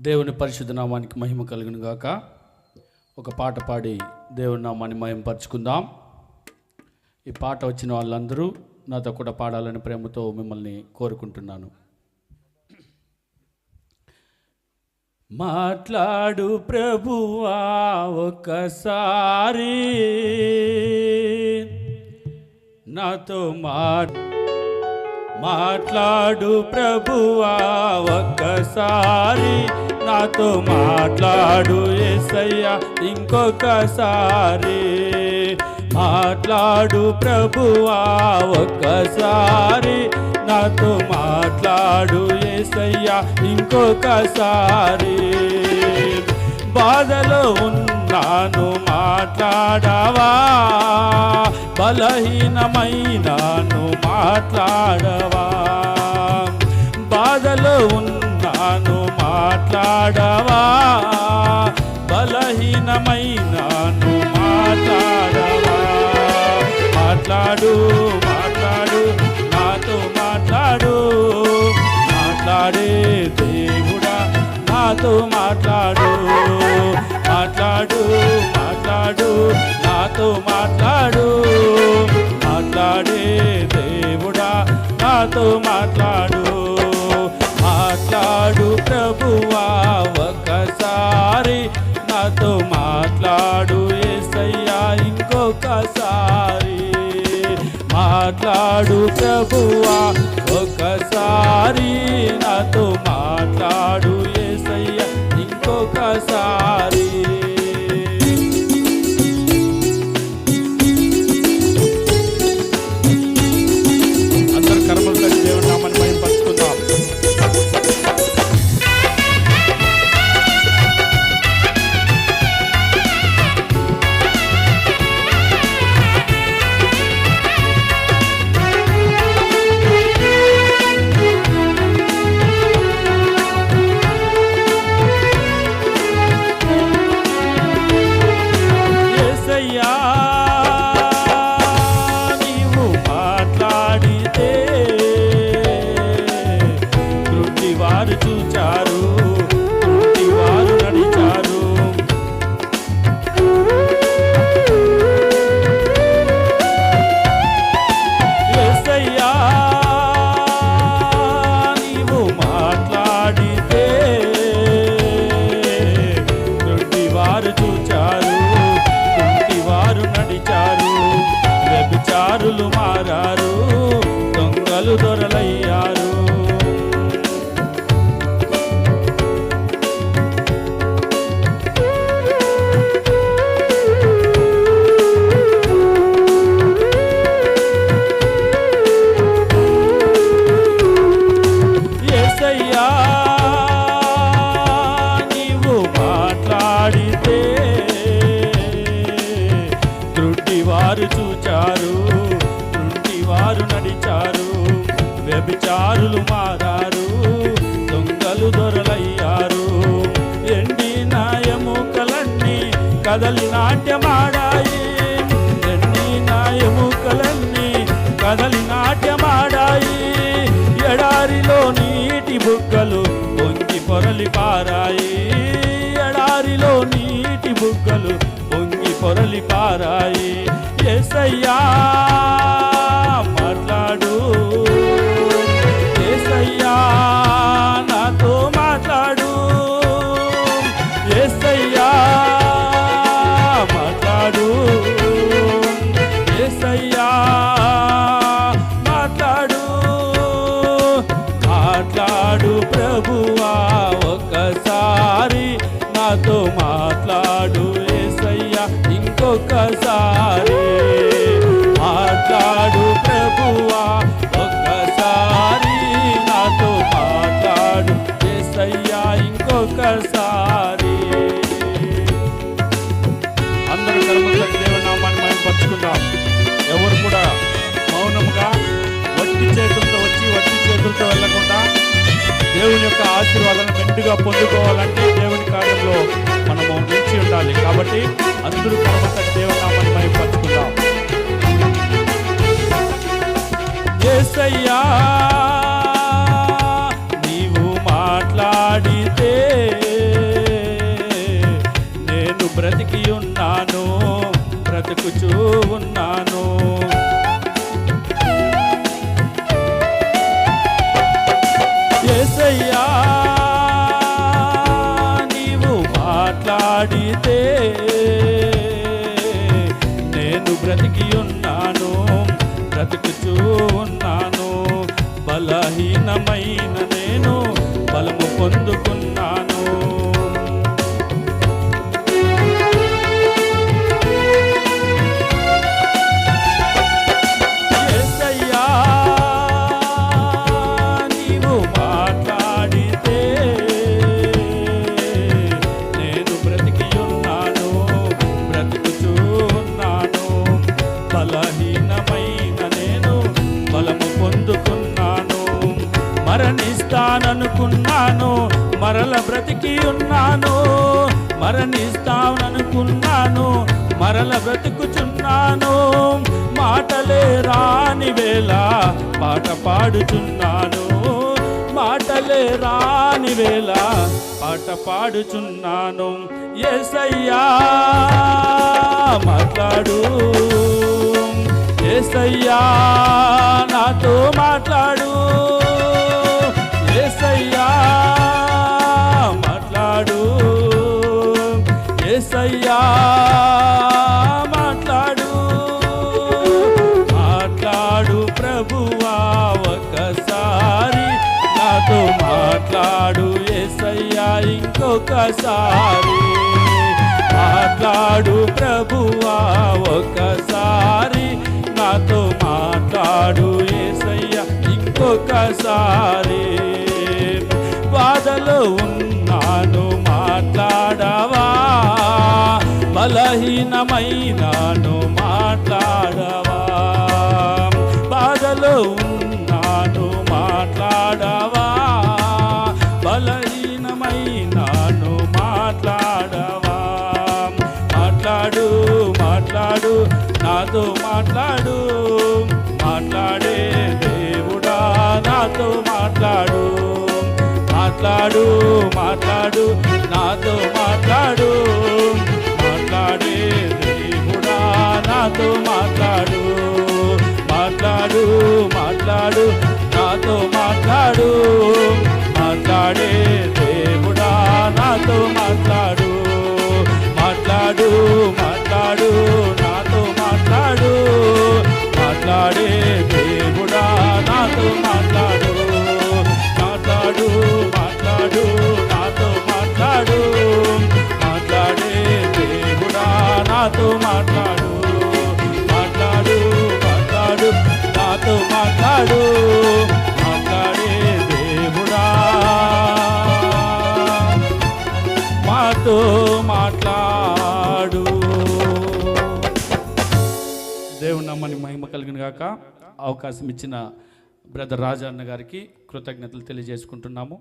దేవుని పరిశుద్ధ నామానికి మహిమ కలుగును గాక. ఒక పాట పాడి దేవుని నామాన్ని మహిమపరచుకుందాం. ఈ పాట వచ్చిన వాళ్ళందరూ నాతో కూడా పాడాలని ప్రేమతో మిమ్మల్ని కోరుకుంటున్నాను. మాట్లాడు ప్రభువా ఒక్కసారి నాతో మాట్లాడు ప్రభువా ఒక్కసారి నాతో మాట్లాడు యేసయ్యా ఇంకొకసారి. మాట్లాడు ప్రభువా ఒక్కసారి నాతో మాట్లాడు యేసయ్యా ఇంకొకసారి. బాధలో ఉన్నాను మాట్లాడవా, బలహీనమైనాను మాట్లాడవా. బాధలో ఉన్నాను మాట్లాడవా, బలహీనమైనాను మాట్లాడవా. మాట్లాడు మాట్లాడు నాతో మాట్లాడు, మాట్లాడే దేవుడా నాతో మాట్లాడు. మాట్లాడు మాట్లాడు నాతో మాట్లాడు, మాట్లాడే దేవుడా నాతో మాట్లాడు. మాట్లాడు ప్రభువా ఒకసారి నాతో మాట్లాడు యేసయ్యా ఇంకొకసారి. మాట్లాడు ప్రభువా ఒకసారి నాతో మాట్లాడు యేసయ్యా ఇంకొకసారి. అందరూ కర్మలు కట్టి దేవుని నామాన్ని మహిమపరచుకుందాం. నీవు మాట్లాడితే వారు చూచారు, వారు నడిచారు. యేసయ్యా నీవు మాట్లాడితే వారు చూచారు, వారు నడిచారు. వ్యభిచారులు మారారు, దొంగలు దొరలయ్యారు. యేసయ్యా నీవు మాట్లాడితే వారు చూచారు, వారు నడిచారు. వ్యభిచారులు మారారు, దొంగలు దొరలయ్యారు. ఎండిన ఎముకలన్నీ కదలి నాట్యమాడాయి, ఎండిన ఎముకలన్నీ కదలి నాట్యమాడాయి. ఎడారిలో నీటి బుగ్గలు పొంగి పొరలి పారాయి, ఎడారిలో నీటి బుగ్గలు పొంగి పొరలి పారాయి. యేసయ్యా మాట్లాడు, యేసయ్యా నాతో మాట్లాడు. యేసయ్యా మాట్లాడు, యేసయ్యా మాట్లాడు. మాట్లాడు ప్రభువా ఒకసారి నాతో మాట్లాడు యేసయ్యా ఇంకొకసారి. మాట్లాడు ప్రభువా ఒక్కసారి నాతో మాట్లాడు యేసయ్యా ఇంకొకసారి. అందరూ కర్మలు దేవుని నామాన్ని మహిమపరచుకుందాం. ఎవరు కూడా మౌనముగా వట్టి చేతులతో వచ్చి వట్టి చేతులతో వెళ్ళకుండా దేవుని యొక్క ఆశీర్వాదాలను మెండుగా పొందుకోవాలంటే దేవుని కార్యంలో మనము నిలిచి ఉండాలి. కాబట్టి అందరూ కర్మలు దేవుని నామాన్ని మహిమపరచుకుందాం. యేసయ్యా నీవు మాట్లాడితే మాట్లాడితే నేను బ్రతికి ఉన్నాను, బ్రతుకుచూ ఉన్నాను. బలహీనమైన నేను బలము పొందుకున్నాను. యేసయ్యా నీవు మాట్లాడితే నేను బ్రతికి ఉన్నాను, బ్రతుకుచూ ఉన్నాను. బలహీనమైన నేను బలము పొందుకున్నాను. మరణిస్తాననుకున్నాను, మరల బ్రతికి ఉన్నాను. మరణిస్తాననుకున్నాను, మరల బ్రతుకుచున్నాను. మాటలే రాని వేళ పాట పాడుచున్నాను. మాటలే రాని వేళ పాట పాడుచున్నాను. యేసయ్యా మాట్లాడు, యేసయ్యా నాతో మాట్లాడు. యేసయ్యా మాట్లాడు, యేసయ్యా మాట్లాడు. మాట్లాడు ప్రభువా ఒకసారి నాతో మాట్లాడు. యేసయ్యా ఇంకొకసారి మాట్లాడు ప్రభువా ఒకసారి నాతో మాట్లాడు. యేసయ్యా ఇంకొకసారి. బాధలో ఉన్నాను మాట్లాడవా, బలహీనమైనాను మాట్లాడవా. బాధలో ఉన్నాను మాట్లాడవా, బలహీనమైనాను మాట్లాడవా. మాట్లాడు మాట్లాడు నాతో మాట్లాడు. మాట్లాడే దేవుడా నాతో మాట్లాడు. మాట్లాడు మాట్లాడు నాతో మాట్లాడు. మాట్లాడే దేవుడా నాతో మాట్లాడు. మాట్లాడు మాట్లాడు నాతో మాట్లాడు. మాట్లాడే దేవుడా నాతో మాట్లాడు. మాట్లాడు మాట్లాడు నాతో మాట్లాడు. మాట్లాడే దేవుడా నాతో మాట్లాడు. మాట్లాడు మాట్లాడు నాతో మాట్లాడు. మాట్లాడే దేవుడా నాతో మాట్లాడు. మాట్లాడు మాట్లాడు నాతో మాట్లాడు. మాట్లాడే దేవుడా మాతో మాట్లాడు. దేవుని నామానికి మహిమ కలిగిన గాక. అవకాశం ఇచ్చిన బ్రదర్ రాజా అన్న గారికి కృతజ్ఞతలు తెలియజేసుకుంటున్నాము.